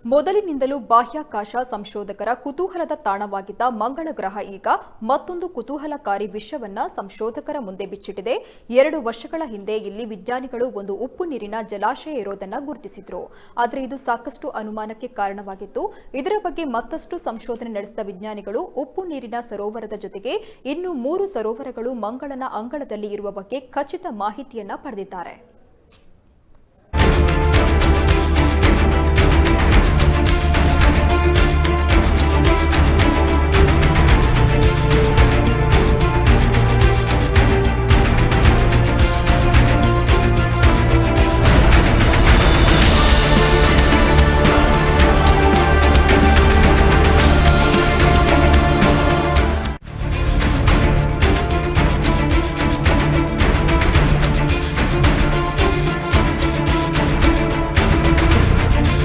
ಮೊದಲಿನಿಂದಲೂ ಬಾಹ್ಯಾಕಾಶ ಸಂಶೋಧಕರ ಕುತೂಹಲದ ತಾಣವಾಗಿದ್ದ ಮಂಗಳ ಗ್ರಹ ಈಗ ಮತ್ತೊಂದು ಕುತೂಹಲಕಾರಿ ವಿಷಯವನ್ನ ಸಂಶೋಧಕರ ಮುಂದೆ ಬಿಚ್ಚಿಟ್ಟಿದೆ. 2 ವರ್ಷಗಳ ಹಿಂದೆ ಇಲ್ಲಿ ವಿಜ್ಞಾನಿಗಳು ಒಂದು ಉಪ್ಪು ನೀರಿನ ಜಲಾಶಯ ಇರೋದನ್ನ ಗುರುತಿಸಿದ್ರು. ಆದರೆ ಇದು ಸಾಕಷ್ಟು ಅನುಮಾನಕ್ಕೆ ಕಾರಣವಾಗಿತ್ತು. ಇದರ ಬಗ್ಗೆ ಮತ್ತಷ್ಟು ಸಂಶೋಧನೆ ನಡೆಸಿದ ವಿಜ್ಞಾನಿಗಳು ಉಪ್ಪು ನೀರಿನ ಸರೋವರದ ಜೊತೆಗೆ ಇನ್ನೂ 3 ಸರೋವರಗಳು ಮಂಗಳನ ಅಂಗಳದಲ್ಲಿ ಇರುವ ಬಗ್ಗೆ ಖಚಿತ ಮಾಹಿತಿಯನ್ನ ಪಡೆದಿದ್ದಾರೆ.